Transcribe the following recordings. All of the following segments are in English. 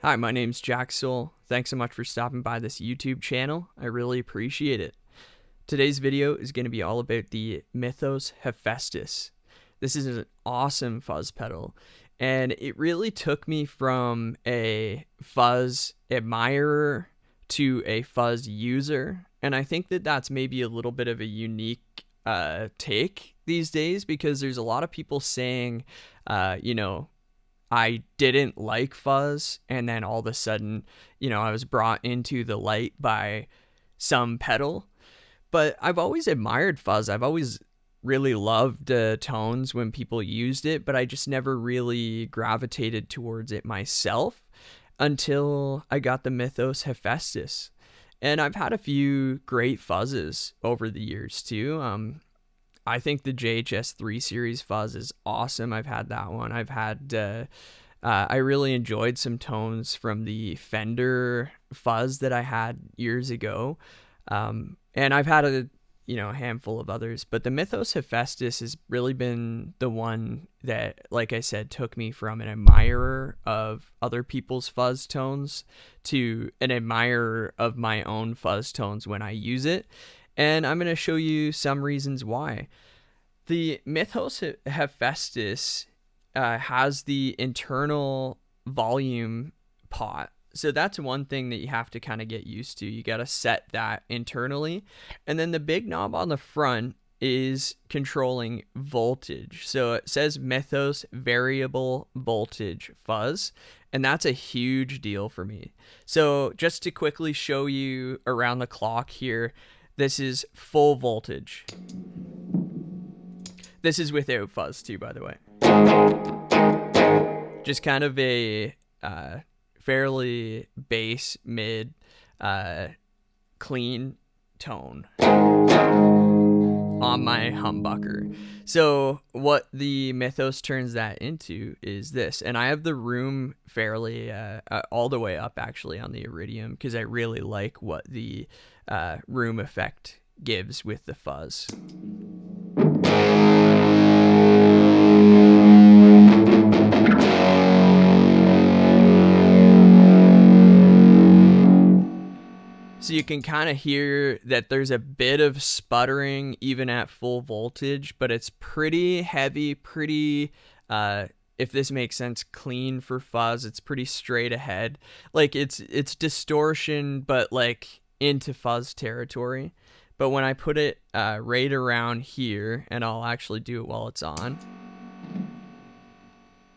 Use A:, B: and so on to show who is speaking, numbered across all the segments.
A: Hi, my name's Jack Soul. Thanks so much for stopping by this YouTube channel. I really appreciate it. Today's video is going to be all about the Mythos Hephaestus. This is an awesome fuzz pedal, and it really took me from a fuzz admirer to a fuzz user, and I think that that's maybe a little bit of a unique take these days, because there's a lot of people saying, I didn't like fuzz, and then all of a sudden, I was brought into the light by some pedal. But I've always admired fuzz. I've always really loved tones when people used it, but I just never really gravitated towards it myself until I got the Mythos Hephaestus. And I've had a few great fuzzes over the years too. I think the JHS 3 series fuzz is awesome. I've had that one. I've had, I really enjoyed some tones from the Fender fuzz that I had years ago. And I've had a handful of others, but the Mythos Hephaestus has really been the one that, like I said, took me from an admirer of other people's fuzz tones to an admirer of my own fuzz tones when I use it. And I'm going to show you some reasons why. The Mythos Hephaestus has the internal volume pot. So that's one thing that you have to kind of get used to. You got to set that internally. And then the big knob on the front is controlling voltage. So it says Mythos variable voltage fuzz, and that's a huge deal for me. So just to quickly show you around the clock here, this is full voltage. This is without fuzz too, by the way. Just kind of a fairly bass, mid, clean tone on my humbucker. So what the Mythos turns that into is this, and I have the room fairly all the way up actually on the Iridium, because I really like what the room effect gives with the fuzz. So you can kind of hear that there's a bit of sputtering even at full voltage, but it's pretty heavy, pretty, if this makes sense, clean for fuzz. It's pretty straight ahead. Like it's distortion, but like into fuzz territory. But when I put it right around here, and I'll actually do it while it's on,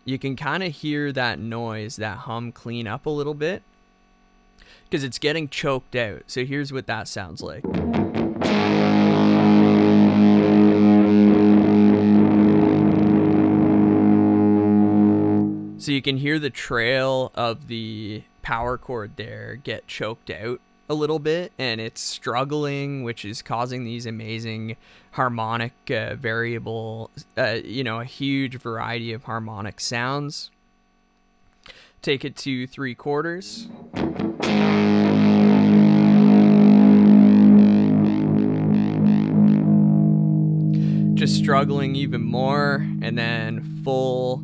A: you can kind of hear that noise, that hum clean up a little bit, because it's getting choked out. So here's what that sounds like. So you can hear the trail of the power cord there get choked out a little bit, and it's struggling, which is causing these amazing harmonic variable, a huge variety of harmonic sounds. Take it to 3/4. Just struggling even more, and then full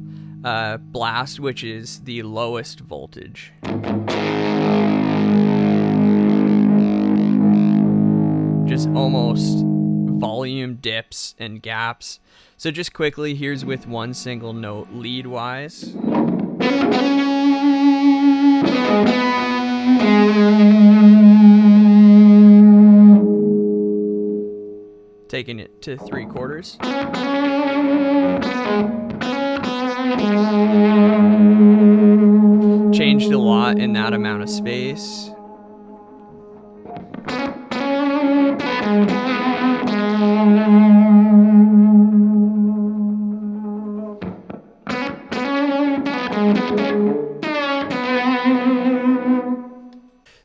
A: blast, which is the lowest voltage. Just almost volume dips and gaps. So just quickly, here's with one single note lead wise. Taking it to 3/4. Changed a lot in that amount of space.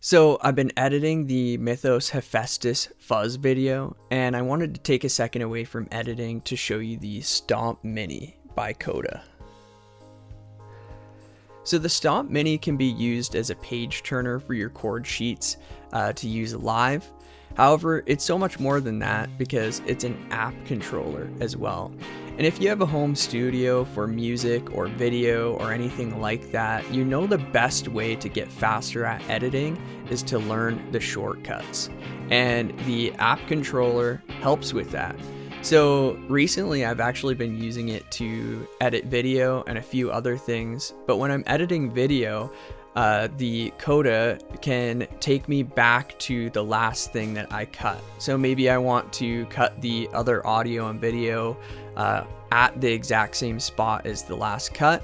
A: So I've been editing the Mythos Hephaestus Fuzz video, and I wanted to take a second away from editing to show you the Stomp Mini by CODA. So the Stomp Mini can be used as a page turner for your chord sheets to use live. However, it's so much more than that, because it's an app controller as well. And if you have a home studio for music or video or anything like that, you know the best way to get faster at editing is to learn the shortcuts. And the app controller helps with that. So recently I've actually been using it to edit video and a few other things, but when I'm editing video, the CODA can take me back to the last thing that I cut. So maybe I want to cut the other audio and video at the exact same spot as the last cut,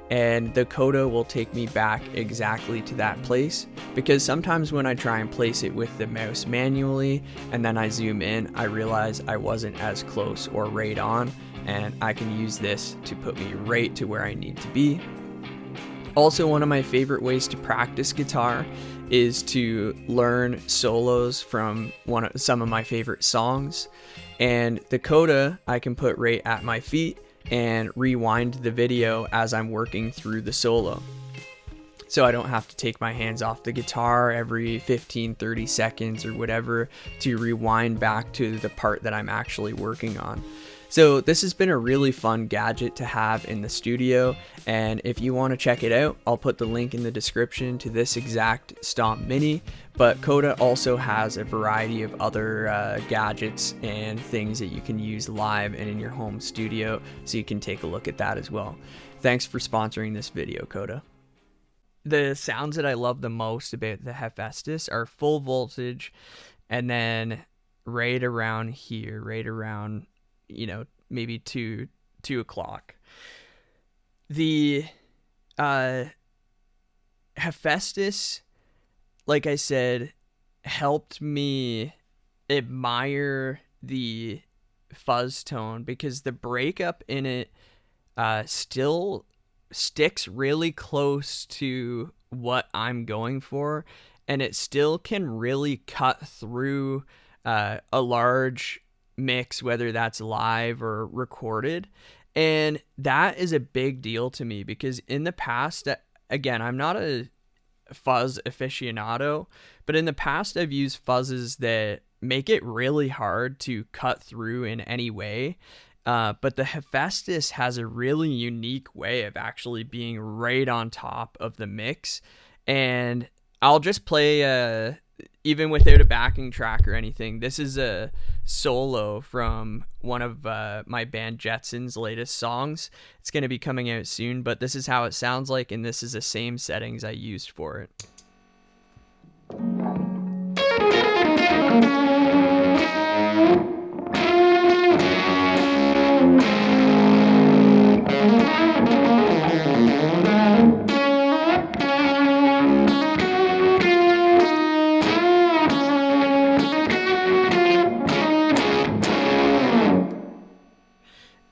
A: and the CODA will take me back exactly to that place, because sometimes when I try and place it with the mouse manually and then I zoom in, I realize I wasn't as close or right on, and I can use this to put me right to where I need to be. Also, one of my favorite ways to practice guitar is to learn solos from some of my favorite songs. And the CODA I can put right at my feet and rewind the video as I'm working through the solo. So I don't have to take my hands off the guitar every 15-30 seconds or whatever to rewind back to the part that I'm actually working on. So this has been a really fun gadget to have in the studio, and if you want to check it out, I'll put the link in the description to this exact Stomp Mini, but CODA also has a variety of other gadgets and things that you can use live and in your home studio, so you can take a look at that as well. Thanks for sponsoring this video, CODA. The sounds that I love the most about the Hephaestus are full voltage, and then right around here, right around, maybe 2 o'clock. The Hephaestus, like I said, helped me admire the fuzz tone, because the breakup in it still sticks really close to what I'm going for, and it still can really cut through a large mix, whether that's live or recorded. And that is a big deal to me, because in the past, again, I'm not a fuzz aficionado, but in the past I've used fuzzes that make it really hard to cut through in any way. But the Hephaestus has a really unique way of actually being right on top of the mix. And I'll just play even without a backing track or anything. This is a solo from one of my band Jetson's latest songs. It's going to be coming out soon, but this is how it sounds like, and this is the same settings I used for it.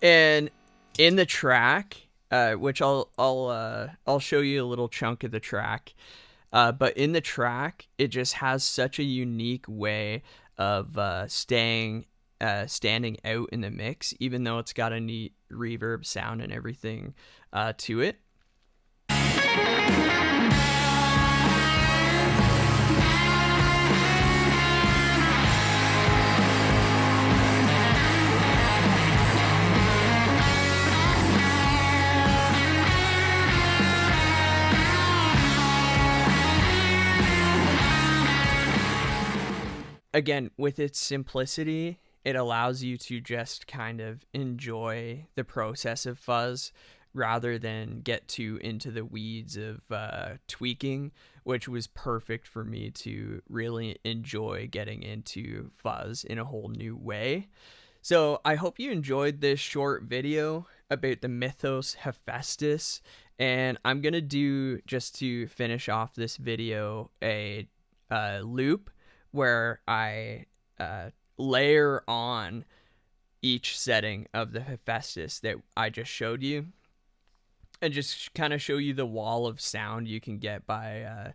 A: And in the track, which I'll show you a little chunk of the track, but in the track, it just has such a unique way of standing out in the mix, even though it's got a neat reverb sound and everything to it. Again, with its simplicity, it allows you to just kind of enjoy the process of fuzz rather than get too into the weeds of tweaking, which was perfect for me to really enjoy getting into fuzz in a whole new way. So I hope you enjoyed this short video about the Mythos Hephaestus, and I'm going to do, just to finish off this video, a loop where I layer on each setting of the Hephaestus that I just showed you, and just kind of show you the wall of sound you can get by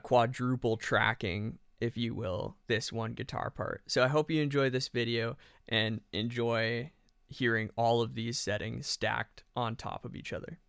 A: quadruple tracking, if you will, this one guitar part. So I hope you enjoy this video and enjoy hearing all of these settings stacked on top of each other.